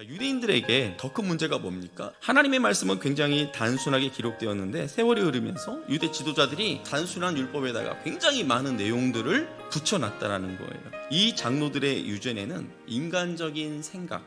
유대인들에게 더 큰 문제가 뭡니까? 하나님의 말씀은 굉장히 단순하게 기록되었는데 세월이 흐르면서 유대 지도자들이 단순한 율법에다가 굉장히 많은 내용들을 붙여놨다라는 거예요. 이 장로들의 유전에는 인간적인 생각,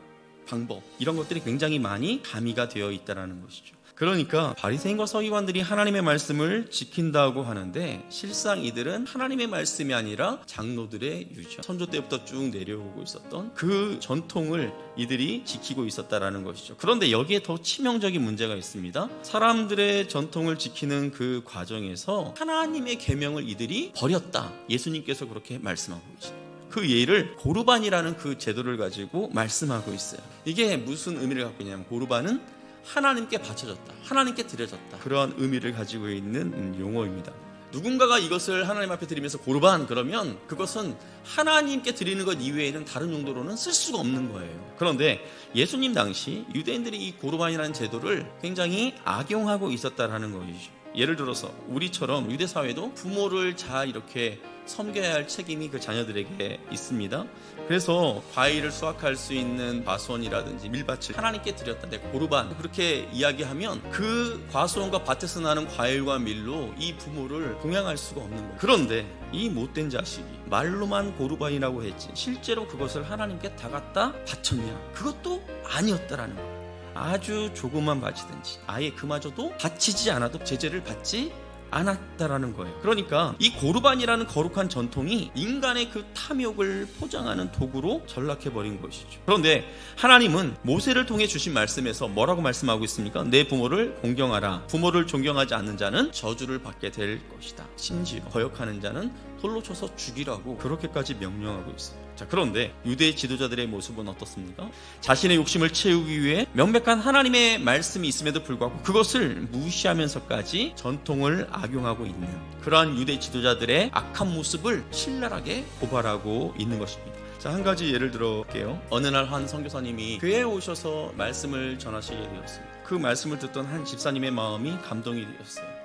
방법 이런 것들이 굉장히 많이 가미가 되어 있다는 것이죠. 그러니까 바리새인과 서기관들이 하나님의 말씀을 지킨다고 하는데 실상 이들은 하나님의 말씀이 아니라 장로들의 유전, 선조 때부터 쭉 내려오고 있었던 그 전통을 이들이 지키고 있었다라는 것이죠. 그런데 여기에 더 치명적인 문제가 있습니다. 사람들의 전통을 지키는 그 과정에서 하나님의 계명을 이들이 버렸다. 예수님께서 그렇게 말씀하고 계십니다. 그 예를 고르반이라는 그 제도를 가지고 말씀하고 있어요. 이게 무슨 의미를 갖고 있냐면 고르반은 하나님께 바쳐졌다, 하나님께 드려졌다, 그러한 의미를 가지고 있는 용어입니다. 누군가가 이것을 하나님 앞에 드리면서 고르반 그러면 그것은 하나님께 드리는 것 이외에는 다른 용도로는 쓸 수가 없는 거예요. 그런데 예수님 당시 유대인들이 이 고르반이라는 제도를 굉장히 악용하고 있었다라는 것이죠. 예를 들어서 우리처럼 유대 사회도 부모를 잘 이렇게 섬겨야 할 책임이 그 자녀들에게 있습니다. 그래서 과일을 수확할 수 있는 과수원이라든지 밀밭을 하나님께 드렸다, 내 고르반 그렇게 이야기하면 그 과수원과 밭에서 나는 과일과 밀로 이 부모를 공양할 수가 없는 거예요. 그런데 이 못된 자식이 말로만 고르반이라고 했지 실제로 그것을 하나님께 다 갖다 바쳤냐? 그것도 아니었다라는 거예요. 아주 조금만 바치든지 아예 그마저도 바치지 않아도 제재를 받지 않았다라는 거예요. 그러니까 이 고르반이라는 거룩한 전통이 인간의 그 탐욕을 포장하는 도구로 전락해버린 것이죠. 그런데 하나님은 모세를 통해 주신 말씀에서 뭐라고 말씀하고 있습니까? 내 부모를 공경하라. 부모를 존경하지 않는 자는 저주를 받게 될 것이다. 심지어 거역하는 자는 돌로 쳐서 죽이라고 그렇게까지 명령하고 있어요. 자, 그런데 유대 지도자들의 모습은 어떻습니까? 자신의 욕심을 채우기 위해 명백한 하나님의 말씀이 있음에도 불구하고 그것을 무시하면서까지 전통을 악용하고 있는 그러한 유대 지도자들의 악한 모습을 신랄하게 고발하고 있는 것입니다. 자, 한 가지 예를 들어볼게요. 어느 날 한 선교사님이 교회에 오셔서 말씀을 전하시게 되었습니다. 그 말씀을 듣던 한 집사님의 마음이 감동이 되었어요.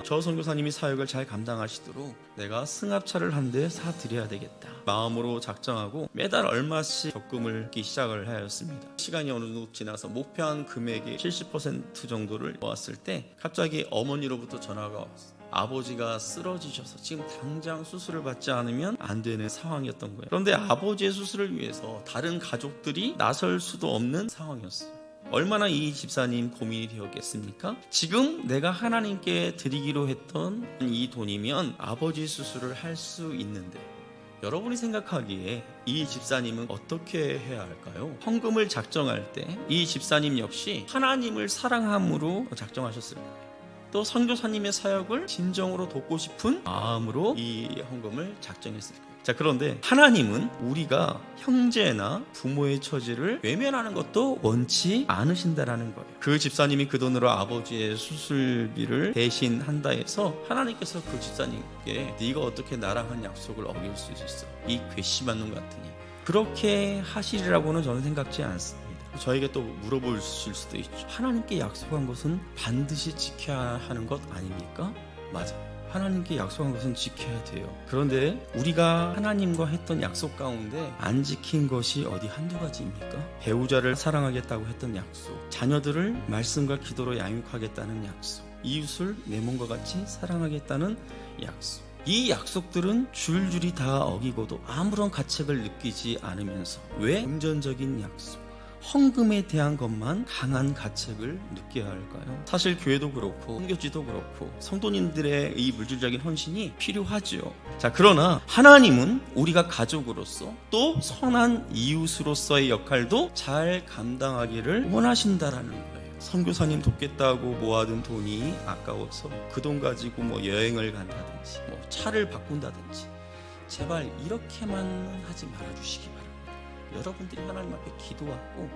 저 선교사님이 사역을 잘 감당하시도록 내가 승합차를 한 대 사드려야 되겠다 마음으로 작정하고 매달 얼마씩 적금을 받기 시작을 하였습니다. 시간이 어느 정도 지나서 목표한 금액의 70% 정도를 모았을 때 갑자기 어머니로부터 전화가 왔어요. 아버지가 쓰러지셔서 지금 당장 수술을 받지 않으면 안 되는 상황이었던 거예요. 그런데 아버지의 수술을 위해서 다른 가족들이 나설 수도 없는 상황이었어요. 얼마나 이 집사님 고민이 되었겠습니까? 지금 내가 하나님께 드리기로 했던 이 돈이면 아버지 수술을 할 수 있는데 여러분이 생각하기에 이 집사님은 어떻게 해야 할까요? 헌금을 작정할 때 이 집사님 역시 하나님을 사랑함으로 작정하셨을 거예요. 또 선교사님의 사역을 진정으로 돕고 싶은 마음으로 이 헌금을 작정했을 거예요. 자, 그런데 하나님은 우리가 형제나 부모의 처지를 외면하는 것도 원치 않으신다라는 거예요. 그 집사님이 그 돈으로 아버지의 수술비를 대신한다 해서 하나님께서 그 집사님께 네가 어떻게 나랑 한 약속을 어길 수 있어? 이 괘씸한 놈 같으니 그렇게 하시리라고는 저는 생각지 않습니다. 저에게 또 물어보실 수도 있죠. 하나님께 약속한 것은 반드시 지켜야 하는 것 아닙니까? 맞아요. 하나님께 약속한 것은 지켜야 돼요. 그런데 우리가 하나님과 했던 약속 가운데 안 지킨 것이 어디 한두 가지입니까? 배우자를 사랑하겠다고 했던 약속, 자녀들을 말씀과 기도로 양육하겠다는 약속, 이웃을 내 몸과 같이 사랑하겠다는 약속. 이 약속들은 줄줄이 다 어기고도 아무런 가책을 느끼지 않으면서 왜 금전적인 약속, 헌금에 대한 것만 강한 가책을 느껴야 할까요? 사실 교회도 그렇고 선교지도 그렇고 성도님들의 이 물질적인 헌신이 필요하지요. 자, 그러나 하나님은 우리가 가족으로서 또 선한 이웃으로서의 역할도 잘 감당하기를 원하신다라는 거예요. 선교사님 돕겠다고 모아둔 돈이 아까워서 그 돈 가지고 여행을 간다든지 차를 바꾼다든지 제발 이렇게만 하지 말아주시기 바랍니다. 여러분들이 하나님 앞에 기도하고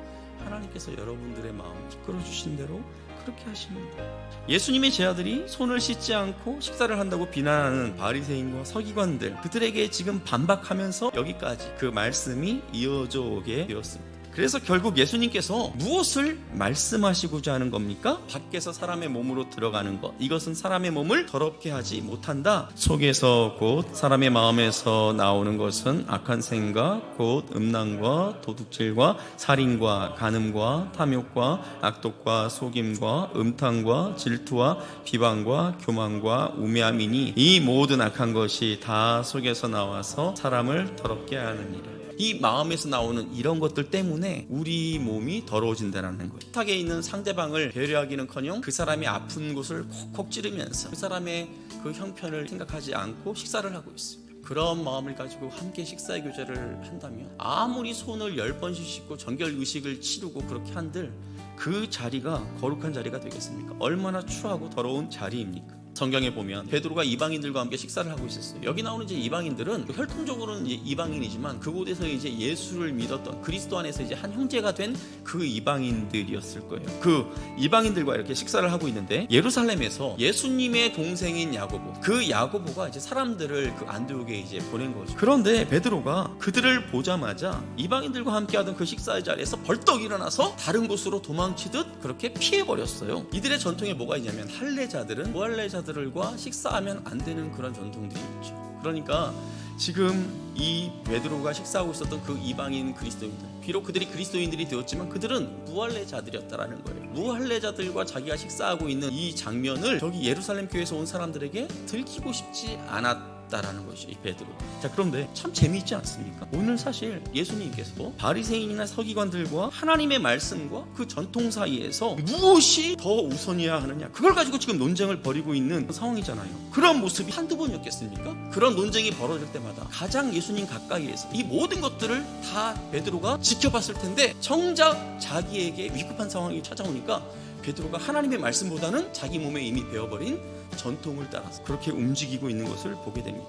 하나님께서 여러분들의 마음을 이끌어 주신 대로 그렇게 하십니다. 예수님의 제자들이 손을 씻지 않고 식사를 한다고 비난하는 바리새인과 서기관들, 그들에게 지금 반박하면서 여기까지 그 말씀이 이어져 오게 되었습니다. 그래서 결국 예수님께서 무엇을 말씀하시고자 하는 겁니까? 밖에서 사람의 몸으로 들어가는 것, 이것은 사람의 몸을 더럽게 하지 못한다. 속에서 곧 사람의 마음에서 나오는 것은 악한 생각, 곧 음란과 도둑질과 살인과 간음과 탐욕과 악독과 속임과 음탕과 질투와 비방과 교만과 우매함이니 이 모든 악한 것이 다 속에서 나와서 사람을 더럽게 하느니라. 이 마음에서 나오는 이런 것들 때문에 우리 몸이 더러워진다는 거예요. 식탁에 있는 상대방을 배려하기는커녕 그 사람이 아픈 곳을 콕콕 찌르면서 그 사람의 그 형편을 생각하지 않고 식사를 하고 있습니다. 그런 마음을 가지고 함께 식사의 교제를 한다면 아무리 손을 10번씩 씻고 정결 의식을 치르고 그렇게 한들 그 자리가 거룩한 자리가 되겠습니까? 얼마나 추하고 더러운 자리입니까? 성경에 보면 베드로가 이방인들과 함께 식사를 하고 있었어요. 여기 나오는 이제 이방인들은 혈통적으로는 이방인이지만 그곳에서 이제 예수를 믿었던 그리스도 안에서 이제 한 형제가 된 그 이방인들이었을 거예요. 그 이방인들과 이렇게 식사를 하고 있는데 예루살렘에서 예수님의 동생인 야고보, 그 야고보가 이제 사람들을 그 안디옥에 이제 보낸 거죠. 그런데 베드로가 그들을 보자마자 이방인들과 함께하던 그 식사의 자리에서 벌떡 일어나서 다른 곳으로 도망치듯 그렇게 피해버렸어요. 이들의 전통에 뭐가 있냐면 할례자들은 무할례자들과 식사하면 안 되는 그런 전통들이 있죠. 그러니까 지금 이 베드로가 식사하고 있었던 그 이방인 그리스도인들, 비록 그들이 그리스도인들이 되었지만 그들은 무할례자들이었다라는 거예요. 무할례자들과 자기가 식사하고 있는 이 장면을 저기 예루살렘 교회에서 온 사람들에게 들키고 싶지 않았다라는 것이 베드로. 자, 그런데 참 재미있지 않습니까? 오늘 사실 예수님께서 바리새인이나 서기관들과 하나님의 말씀과 그 전통 사이에서 무엇이 더 우선이어야 하느냐, 그걸 가지고 지금 논쟁을 벌이고 있는 상황이잖아요. 그런 모습이 한두 번이었겠습니까? 그런 논쟁이 벌어질 때마다 가장 예수님 가까이에서 이 모든 것들을 다 베드로가 지켜봤을 텐데 정작 자기에게 위급한 상황이 찾아오니까 베드로가 하나님의 말씀보다는 자기 몸에 이미 배어버린 전통을 따라서 그렇게 움직이고 있는 것을 보게 됩니다.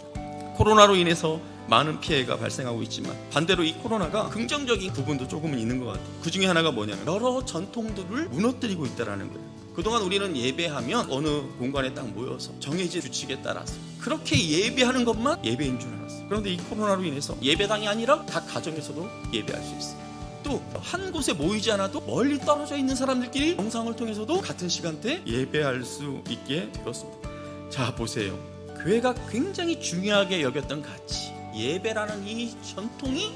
코로나로 인해서 많은 피해가 발생하고 있지만 반대로 이 코로나가 긍정적인 부분도 조금은 있는 것 같아요. 그 중에 하나가 뭐냐면 여러 전통들을 무너뜨리고 있다는 거예요. 그동안 우리는 예배하면 어느 공간에 딱 모여서 정해진 규칙에 따라서 그렇게 예배하는 것만 예배인 줄 알았어요. 그런데 이 코로나로 인해서 예배당이 아니라 각 가정에서도 예배할 수 있어요. 또 한 곳에 모이지 않아도 멀리 떨어져 있는 사람들끼리 영상을 통해서도 같은 시간대에 예배할 수 있게 되었습니다. 자, 보세요. 교회가 굉장히 중요하게 여겼던 가치, 예배라는 이 전통이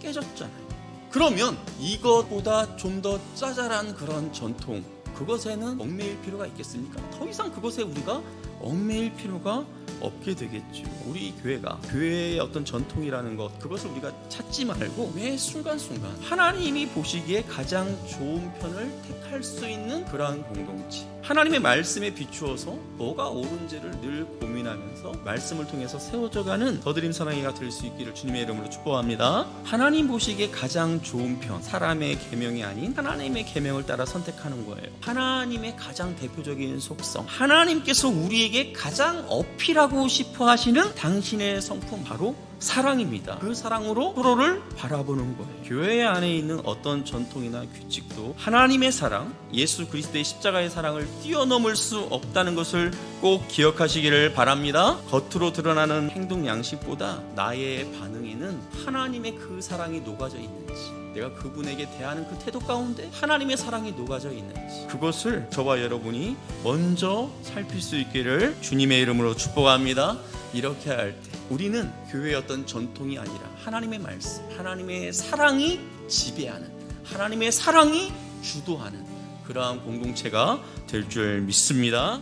깨졌잖아요. 그러면 이것보다 좀 더 짜잘한 그런 전통, 그것에는 얽매일 필요가 있겠습니까? 더 이상 그것에 우리가 얽매일 필요가 없게 되겠죠. 우리 교회가 교회의 어떤 전통이라는 것, 그것을 우리가 찾지 말고 매 순간순간 하나님이 보시기에 가장 좋은 편을 택할 수 있는 그러한 공동체, 하나님의 말씀에 비추어서 뭐가 옳은지를 늘 고민하면서 말씀을 통해서 세워져가는 더드림 사랑이가 될 수 있기를 주님의 이름으로 축복합니다. 하나님 보시기에 가장 좋은 편, 사람의 계명이 아닌 하나님의 계명을 따라 선택하는 거예요. 하나님의 가장 대표적인 속성, 하나님께서 우리에게 가장 어필하고 싶어 하시는 당신의 성품, 바로 사랑입니다. 그 사랑으로 서로를 바라보는 거예요. 교회 안에 있는 어떤 전통이나 규칙도 하나님의 사랑, 예수 그리스도의 십자가의 사랑을 뛰어넘을 수 없다는 것을 꼭 기억하시기를 바랍니다. 겉으로 드러나는 행동 양식보다 나의 반응에는 하나님의 그 사랑이 녹아져 있는지, 내가 그분에게 대하는 그 태도 가운데 하나님의 사랑이 녹아져 있는지, 그것을 저와 여러분이 먼저 살필 수 있기를 주님의 이름으로 축복합니다. 이렇게 할 때 우리는 교회의 어떤 전통이 아니라 하나님의 말씀, 하나님의 사랑이 지배하는, 하나님의 사랑이 주도하는 그러한 공동체가 될 줄 믿습니다.